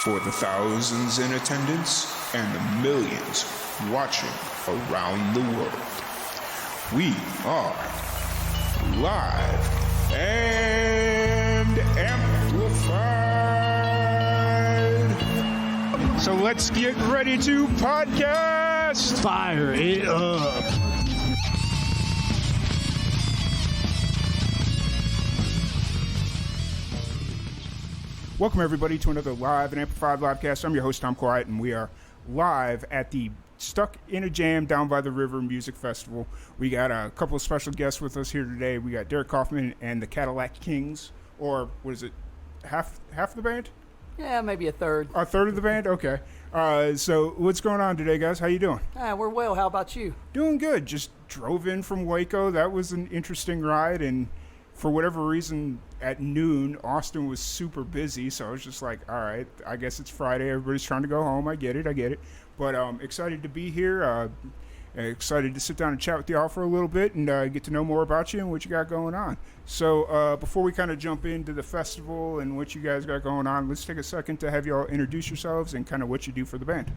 For the thousands in attendance and the millions watching around the world, we are live and amplified. So let's get ready to podcast. Fire it up. Welcome, everybody, to another live and amplified livecast. I'm your host, Tom Quiet, and we are live at the Stuck in a Jam Down by the River Music Festival. We got a couple of special guests with us here today. We got Derrick Coffman and the Cadillac Kings, or what is it, half the band? Yeah, maybe a third. A third of the band? Okay. So what's going on today, guys? How you doing? We're well. How about you? Doing good. Just drove in from Waco. That was an interesting ride, and for whatever reason, at noon, Austin was super busy, so I was just like, all right, I guess it's Friday. Everybody's trying to go home. I get it. But excited to be here. Excited to sit down and chat with y'all for a little bit and get to know more about you and what you got going on. So before we kind of jump into the festival and what you guys got going on, let's take a second to have y'all introduce yourselves and kind of what you do for the band.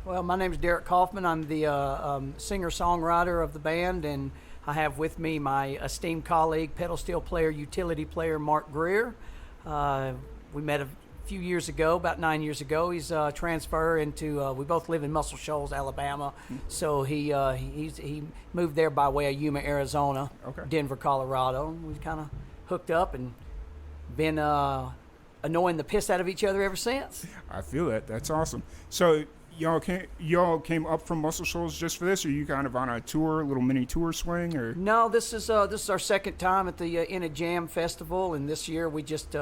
Well, my name is Derrick Coffman. I'm the singer-songwriter of the band, and I have with me my esteemed colleague, pedal steel player, utility player, Mark Greer. We met a few years ago, about 9 years ago. He's transferred into, we both live in Muscle Shoals, Alabama. So he moved there by way of Yuma, Arizona, okay. Denver, Colorado. We kind of hooked up and been annoying the piss out of each other ever since. I feel that. That's awesome. So y'all came up from Muscle Shoals just for this, or are you kind of on a tour, a little mini tour swing, or? No, this is our second time at the In a Jam Festival, and this year we just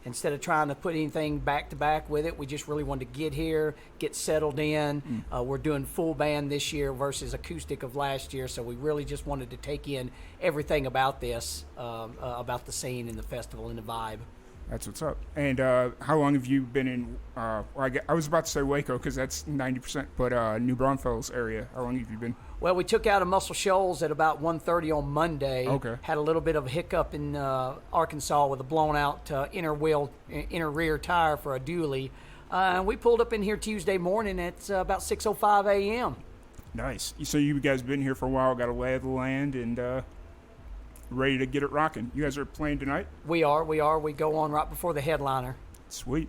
instead of trying to put anything back to back with it, we just really wanted to get here, get settled in. We're doing full band this year versus acoustic of last year, so we really just wanted to take in everything about this, about the scene and the festival and the vibe. That's what's up. And how long have you been in, I was about to say Waco because that's 90%, but New Braunfels area. How long have you been? Well, we took out of Muscle Shoals at about 1:30 on Monday. Okay. Had a little bit of a hiccup in Arkansas with a blown out inner rear tire for a dually. We pulled up in here Tuesday morning at about 6:05 a.m. Nice. So you guys been here for a while, got a lay of the land, and ready to get it rocking. You guys are playing tonight? We are. We go on right before the headliner. Sweet.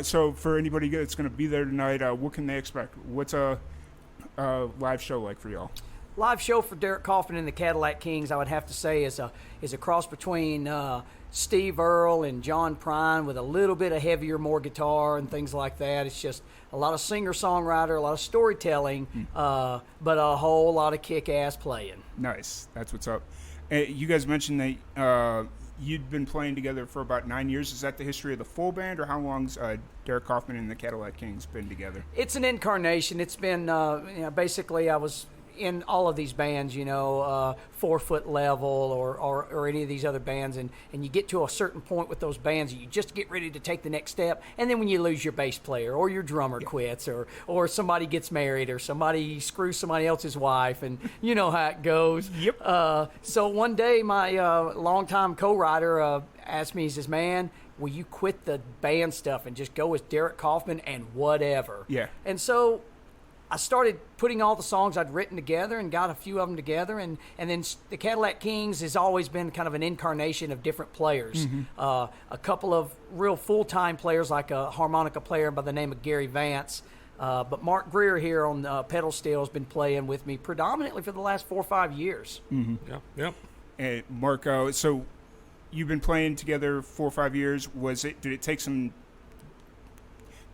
So for anybody that's going to be there tonight, what can they expect? What's a live show like for y'all? Live show for Derrick Coffman and the Cadillac Kings, I would have to say, is a cross between Steve Earle and John Prine with a little bit of heavier, more guitar and things like that. It's just a lot of singer-songwriter, a lot of storytelling, but a whole lot of kick-ass playing. Nice. That's what's up. You guys mentioned that you'd been playing together for about 9 years. Is that the history of the full band, or how long's Derrick Coffman and the Cadillac Kings been together? It's an incarnation. It's been, basically I was in all of these bands, 4 Foot Level or any of these other bands, and you get to a certain point with those bands, you just get ready to take the next step, and then when you lose your bass player or your drummer quits or somebody gets married or somebody screws somebody else's wife, and you know how it goes. Yep. So one day my longtime co-writer asked me, he says, "Man, will you quit the band stuff and just go with Derrick Coffman and whatever?" Yeah. And so I started putting all the songs I'd written together and got a few of them together, and then the Cadillac Kings has always been kind of an incarnation of different players. A couple of real full-time players, like a harmonica player by the name of Gary Vance, but Mark Greer here on pedal steel has been playing with me predominantly for the last 4 or 5 years. Yep. And Mark, so you've been playing together 4 or 5 years. Did it take some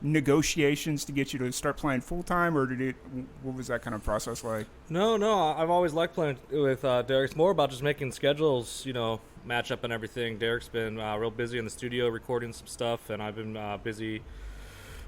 negotiations to get you to start playing full time, or what was that kind of process like? No, I've always liked playing with Derrick. It's more about just making schedules, match up and everything. Derrick's been real busy in the studio recording some stuff, and I've been busy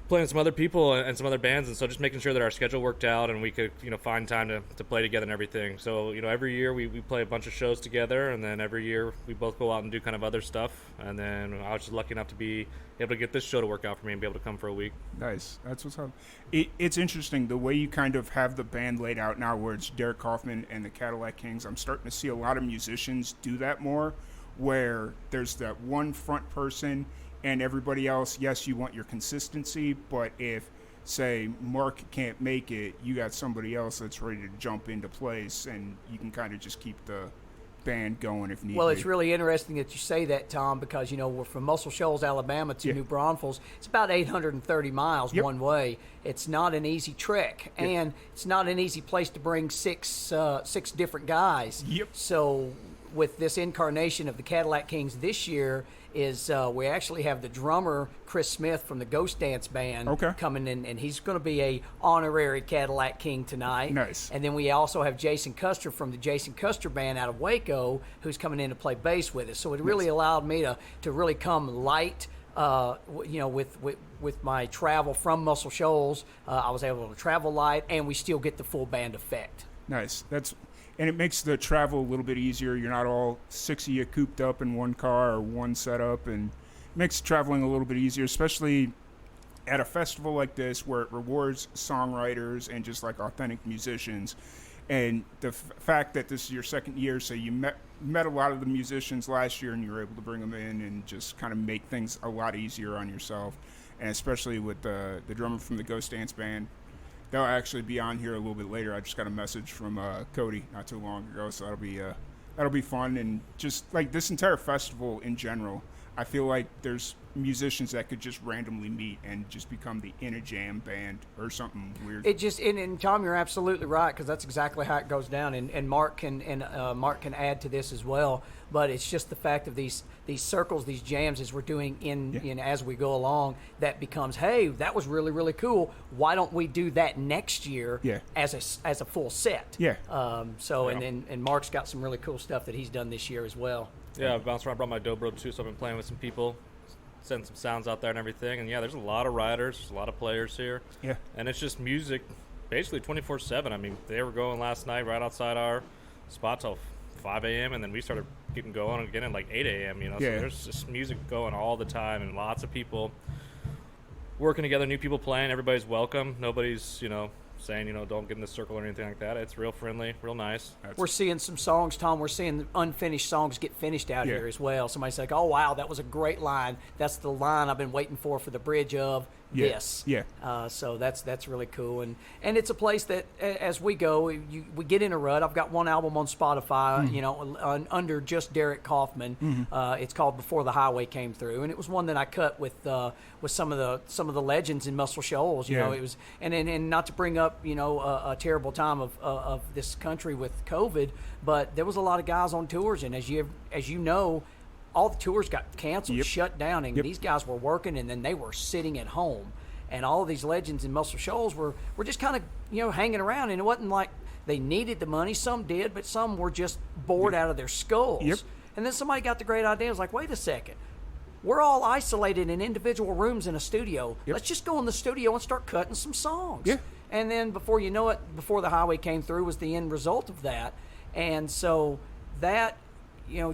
playing some other people and some other bands, and so just making sure that our schedule worked out and we could find time to play together and everything. So every year we play a bunch of shows together, and then every year we both go out and do kind of other stuff. And then I was just lucky enough to be able to get this show to work out for me and be able to come for a week. Nice. That's what's up. It's interesting the way you kind of have the band laid out now, where it's Derrick Coffman and the Cadillac Kings. I'm starting to see a lot of musicians do that more, where there's that one front person and everybody else, yes, you want your consistency, but if, say, Mark can't make it, you got somebody else that's ready to jump into place, and you can kind of just keep the band going if need be. Well, it's really interesting that you say that, Tom, because, we're from Muscle Shoals, Alabama to New Braunfels. It's about 830 miles one way. It's not an easy trek, and it's not an easy place to bring six different guys. Yep. So with this incarnation of the Cadillac Kings this year is we actually have the drummer Chris Smith from the Ghost Dance Band coming in, and he's going to be a honorary Cadillac King tonight. Nice. And then we also have Jason Custer from the Jason Custer Band out of Waco, who's coming in to play bass with us. So it really allowed me to really come light. With my travel from Muscle Shoals, I was able to travel light, and we still get the full band effect. Nice. And it makes the travel a little bit easier. You're not all 6 of you cooped up in one car or one setup, and it makes traveling a little bit easier, especially at a festival like this where it rewards songwriters and just like authentic musicians. And the fact that this is your second year, so you met a lot of the musicians last year and you were able to bring them in and just kind of make things a lot easier on yourself. And especially with the drummer from the Ghost Dance Band. They'll actually be on here a little bit later. I just got a message from Cody not too long ago, so that'll be fun. And just like this entire festival in general, I feel like there's musicians that could just randomly meet and just become the In a Jam band or something weird. It just and Tom, you're absolutely right, because that's exactly how it goes down. And Mark can add to this as well. But it's just the fact of these circles, these jams, as we're doing in as we go along, that becomes, hey, that was really, really cool. Why don't we do that next year as a full set? Yeah. And Mark's got some really cool stuff that he's done this year as well. Yeah, I've bounced around, brought my dobro too, so I've been playing with some people, sending some sounds out there and everything. And there's a lot of riders, there's a lot of players here. Yeah. And it's just music basically 24/7. I mean, they were going last night right outside our spot till 5 a.m. and then we started keeping going again at like 8 a.m. So there's just music going all the time and lots of people working together, new people playing. Everybody's welcome. Nobody's saying don't get in the circle or anything like that. It's real friendly, real nice. We're seeing some songs, Tom. We're seeing unfinished songs get finished out here as well. Somebody's like, oh wow, that was a great line. That's the line I've been waiting for the bridge of this. So that's really cool, and it's a place that as we go, we get in a rut. I've got one album on Spotify, under just Derrick Coffman. It's called Before the Highway Came Through, and it was one that I cut with some of the legends in Muscle Shoals. It was and not to bring up a terrible time of this country with COVID, but there was a lot of guys on tours, and as you know, all the tours got canceled, shut down, and these guys were working, and then they were sitting at home. And all of these legends in Muscle Shoals were just kind of hanging around, and it wasn't like they needed the money. Some did, but some were just bored out of their skulls. And then somebody got the great idea. It was like, wait a second. We're all isolated in individual rooms in a studio. Let's just go in the studio and start cutting some songs. And then before you know it, Before the Highway Came Through was the end result of that. And so that,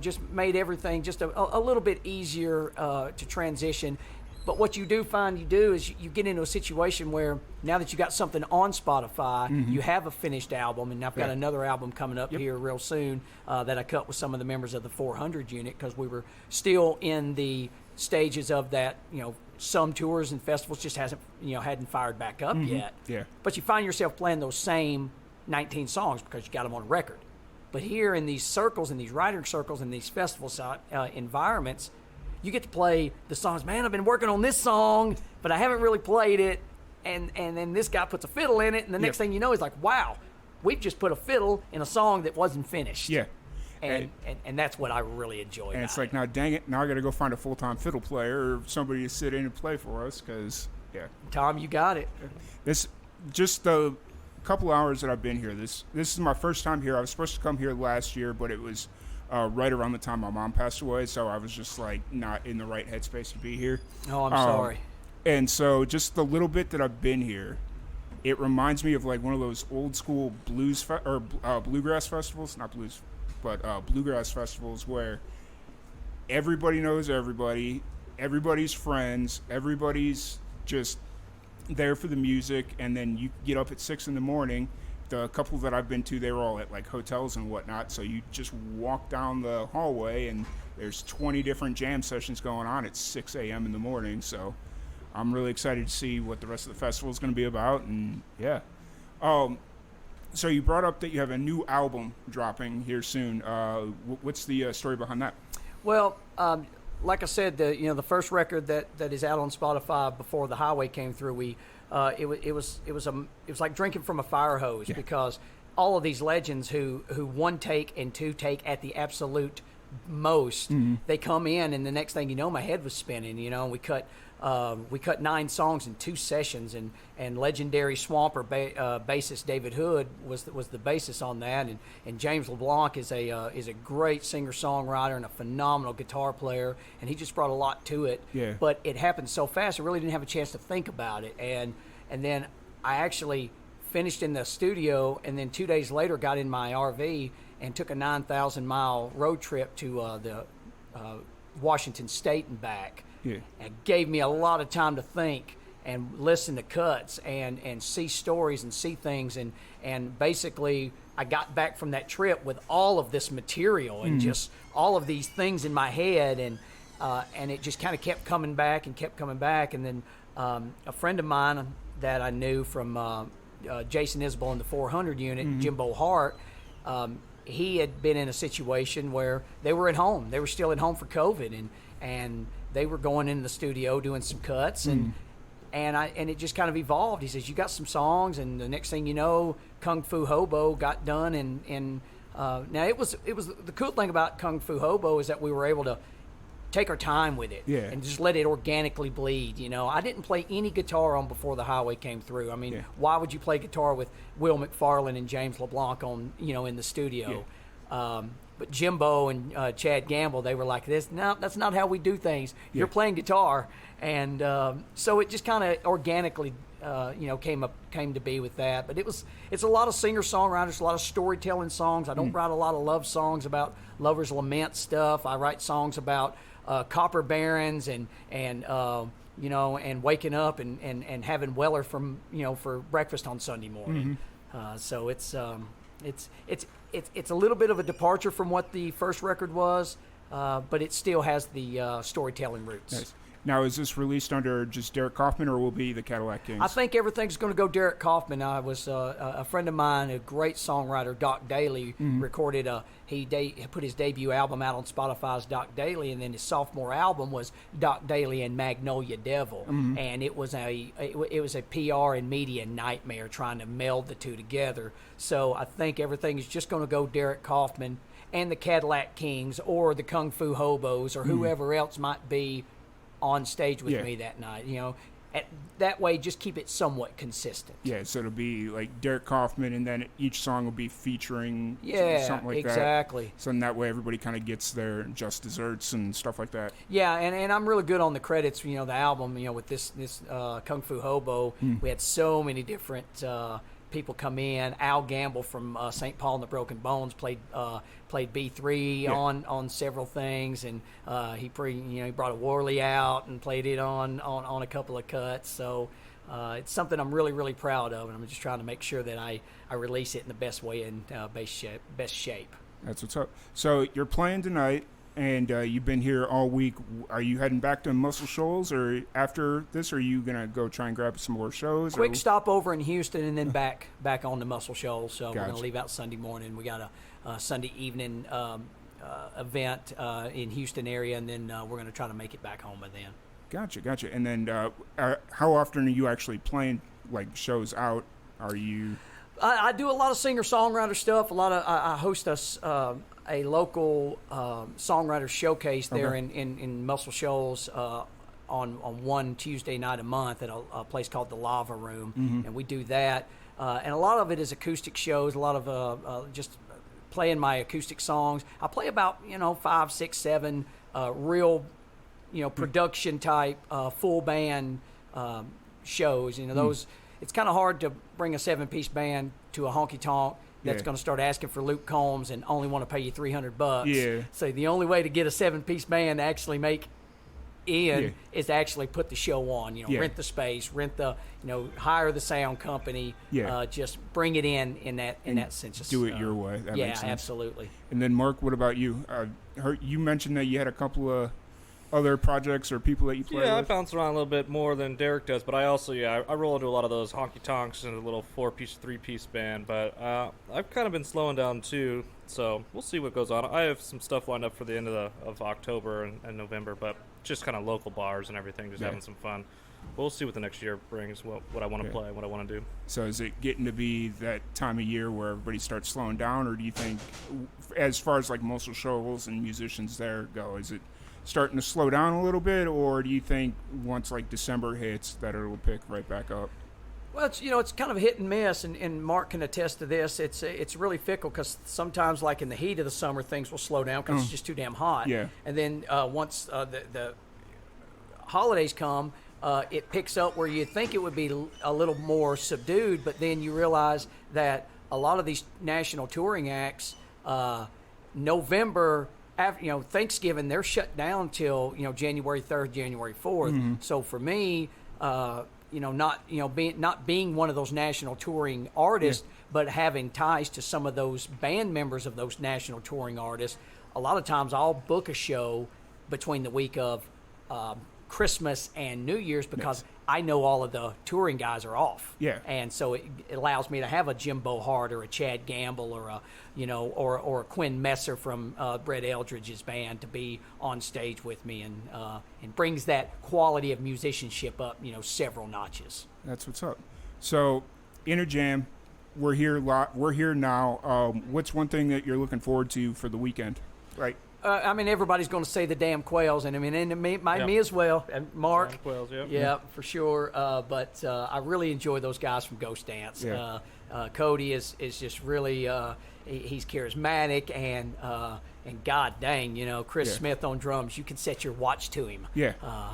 just made everything just a little bit easier to transition. But what you do find you do is you get into a situation where now that you got something on Spotify, you have a finished album, and I've got another album coming up here real soon that I cut with some of the members of the 400 unit, because we were still in the stages of that, some tours and festivals just hadn't fired back up yet. But you find yourself playing those same 19 songs because you got them on record. But here in these circles, in these writing circles, in these festival environments, you get to play the songs. Man, I've been working on this song, but I haven't really played it. And then this guy puts a fiddle in it, and the next thing you know, he's like, wow, we've just put a fiddle in a song that wasn't finished. And that's what I really enjoy. And it's like, now dang it, now I got to go find a full-time fiddle player or somebody to sit in and play for us, because, Tom, you got it. This, just the couple hours that I've been here, this is my first time here. I was supposed to come here last year, but it was right around the time my mom passed away, so I was just like not in the right headspace to be here. Oh, I'm sorry. And so just the little bit that I've been here, it reminds me of like one of those old school bluegrass festivals, not blues, but bluegrass festivals where everybody knows everybody, everybody's friends, everybody's just there for the music, and then you get up at 6 in the morning the couple that I've been to, they were all at like hotels and whatnot. So you just walk down the hallway and there's 20 different jam sessions going on at 6 a.m. in the morning. So I'm really excited to see what the rest of the festival is going to be about. And yeah. So you brought up that you have a new album dropping here soon. What's the story behind that? Well, like I said, the first record that is out on Spotify before the highway came through, it was like drinking from a fire hose, because all of these legends who one take and two take at the absolute most, they come in, and the next thing you know, my head was spinning. And we cut 9 songs in 2 sessions, and legendary Swamper bassist David Hood was the bassist on that, and James LeBlanc is a great singer songwriter and a phenomenal guitar player, and he just brought a lot to it. Yeah. But it happened so fast, I really didn't have a chance to think about it, and then I actually finished in the studio, and then 2 days later got in my RV and took a 9,000-mile road trip to the Washington State and back. Yeah. It gave me a lot of time to think and listen to cuts and see stories and see things, and basically I got back from that trip with all of this material and just all of these things in my head, and it just kind of kept coming back, and then a friend of mine that I knew from Jason Isbell in the 400 unit, Jimbo Hart, he had been in a situation where they were at home. They were still at home for COVID, and they were going in the studio doing some cuts, and it just kind of evolved. He says, "You got some songs," and the next thing you know, Kung Fu Hobo got done, and now it was the cool thing about Kung Fu Hobo is that we were able to take our time with it and just let it organically bleed. I didn't play any guitar on Before the Highway came through. I mean, why would you play guitar with Will McFarlane and James LeBlanc on in the studio? But Jimbo and Chad Gamble, they were like, no, that's not how we do things. You're playing guitar. And so it just kind of organically came to be with that. But it's a lot of singer-songwriters, a lot of storytelling songs. I don't write a lot of love songs about lovers' lament stuff. I write songs about copper barons and waking up and having Weller for breakfast on Sunday morning. So it's a little bit of a departure from what the first record was, but it still has the storytelling roots. Nice. Now, is this released under just Derrick Coffman, or will it be the Cadillac Kings? I think everything's going to go Derrick Coffman. I was a friend of mine, a great songwriter, Doc Daly, recorded he put his debut album out on Spotify's Doc Daly, and then his sophomore album was Doc Daly and Magnolia Devil, and it was a PR and media nightmare trying to meld the two together. So I think everything is just going to go Derrick Coffman and the Cadillac Kings, or the Kung Fu Hobos, or whoever else might be on stage with me that night. That way, just keep it somewhat consistent. Yeah, so it'll be like Derrick Coffman, and then each song will be featuring something like that. Exactly. So in that way, everybody kind of gets their just desserts and stuff like that. Yeah, and I'm really good on the credits. The album, with this Kung Fu Hobo, we had so many different people come in. Al Gamble from St. Paul and the Broken Bones played B3 on several things, and he brought a Worley out and played it on a couple of cuts. So it's something I'm really, really proud of, and I'm just trying to make sure that I release it in the best way and best shape. That's what's up. So you're playing tonight, and you've been here all week. Are you heading back to Muscle Shoals, or after this, or are you going to go try and grab some more shows? Quick stop over in Houston, and then back on to Muscle Shoals. So Gotcha. We're going to leave out Sunday morning. We got a Sunday evening event in Houston area, and then we're going to try to make it back home by then. Gotcha. And then how often are you actually playing like shows out? Are you... I do a lot of singer-songwriter stuff. I host a local songwriter showcase there in Muscle Shoals on one Tuesday night a month at a place called the Lava Room, and we do that. And a lot of it is acoustic shows. A lot of just playing my acoustic songs. I play about 5, 6, 7 real production type full band shows. Those. It's kind of hard to bring a 7-piece band to a honky tonk that's going to start asking for Luke Combs and only want to pay you $300. Yeah. So the only way to get a 7-piece band to actually make in is to actually put the show on. Rent the space, hire the sound company. Just bring it in that sense. Do it your way. That makes sense. Absolutely. And then Mark, what about you? You mentioned that you had a couple of other projects or people that you play with? I bounce around a little bit more than Derrick does, but I also, I roll into a lot of those honky tonks and a little 4-piece, 3-piece band, but I've kind of been slowing down too, so we'll see what goes on. I have some stuff lined up for the end of October and November, but just kind of local bars and everything, just having some fun. We'll see what the next year brings, what I want to play, what I want to do. So is it getting to be that time of year where everybody starts slowing down, or do you think, as far as like most shows and musicians there go, is it starting to slow down a little bit, or do you think once like December hits that it'll pick right back up? Well, it's kind of hit and miss, and Mark can attest to this. It's really fickle because sometimes, like in the heat of the summer, things will slow down because it's just too damn hot. Yeah. And then once the holidays come, it picks up where you think it would be a little more subdued, but then you realize that a lot of these national touring acts, November. After, Thanksgiving, they're shut down till January 3rd, January 4th. Mm-hmm. So for me, not being one of those national touring artists, but having ties to some of those band members of those national touring artists, a lot of times I'll book a show between the week of Christmas and New Year's because I know all of the touring guys are off. Yeah. And so it allows me to have a Jimbo Hart or a Chad Gamble or a or a Quinn Messer from Brett Eldridge's band to be on stage with me, and brings that quality of musicianship up several notches. That's what's up. So, Inner Jam, we're here now. What's one thing that you're looking forward to for the weekend? Right. Everybody's going to say the damn Quails, and me as well, and Mark. Damn Quails, yeah, for sure. But I really enjoy those guys from Ghost Dance. Yeah. Cody is just really he's charismatic, and god dang, Chris Smith on drums. You can set your watch to him. Yeah.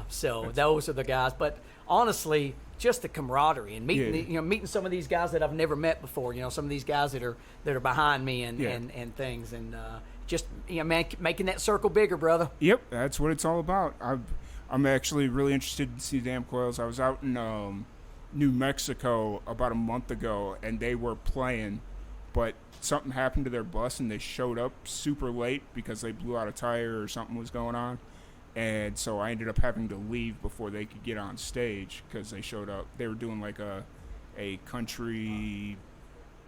So those are the guys. But honestly, just the camaraderie and meeting some of these guys that I've never met before. Some of these guys that are behind me and things, and just making that circle bigger, brother. Yep, that's what it's all about. I'm actually really interested to see Damn Coils. I was out in New Mexico about a month ago, and they were playing, but something happened to their bus, and they showed up super late because they blew out a tire or something was going on. And so I ended up having to leave before they could get on stage because they showed up. They were doing like a country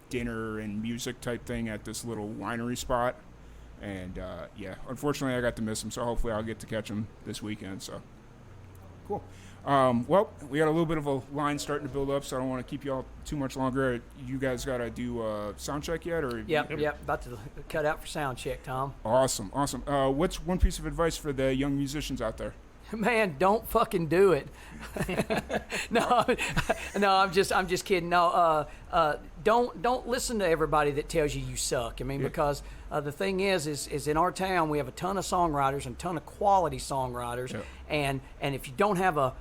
dinner and music type thing at this little winery spot. And, unfortunately I got to miss them, so hopefully I'll get to catch them this weekend. So, cool. Well, we got a little bit of a line starting to build up, so I don't want to keep you all too much longer. You guys got to do sound check yet? Or Yep. About to cut out for sound check, Tom. Awesome. What's one piece of advice for the young musicians out there? Man, don't fucking do it. No, I'm just kidding. No, don't listen to everybody that tells you suck. Because the thing is in our town we have a ton of songwriters and a ton of quality songwriters, and if you don't have a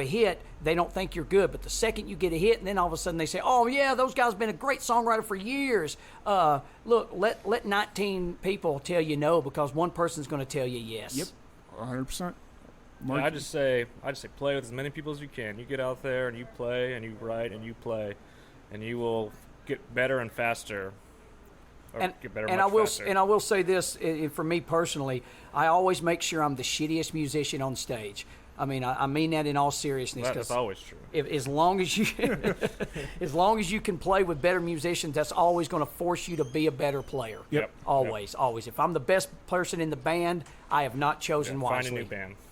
hit, they don't think you're good. But the second you get a hit, and then all of a sudden they say, "Oh yeah, those guys been a great songwriter for years." Look, let 19 people tell you no because one person's going to tell you yes. Yep, 100%. Yeah, I just say play with as many people as you can. You get out there and you play and you write and you play, and you will get better and faster. And I will say this for me personally, I always make sure I'm the shittiest musician on stage. I mean that in all seriousness. That's always true. As long as you can play with better musicians, that's always going to force you to be a better player. Yep. Always. If I'm the best person in the band, I have not chosen wisely.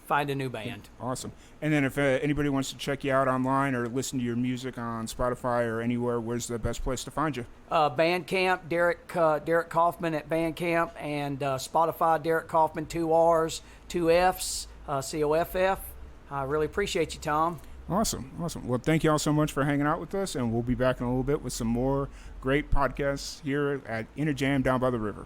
Find a new band. Awesome. And then if anybody wants to check you out online or listen to your music on Spotify or anywhere, where's the best place to find you? Bandcamp, Derrick Coffman at Bandcamp, and Spotify, Derrick Coffman, 2 R's, 2 F's, COFF. I really appreciate you, Tom. Awesome. Well, thank you all so much for hanging out with us, and we'll be back in a little bit with some more great podcasts here at Inner Jam down by the river.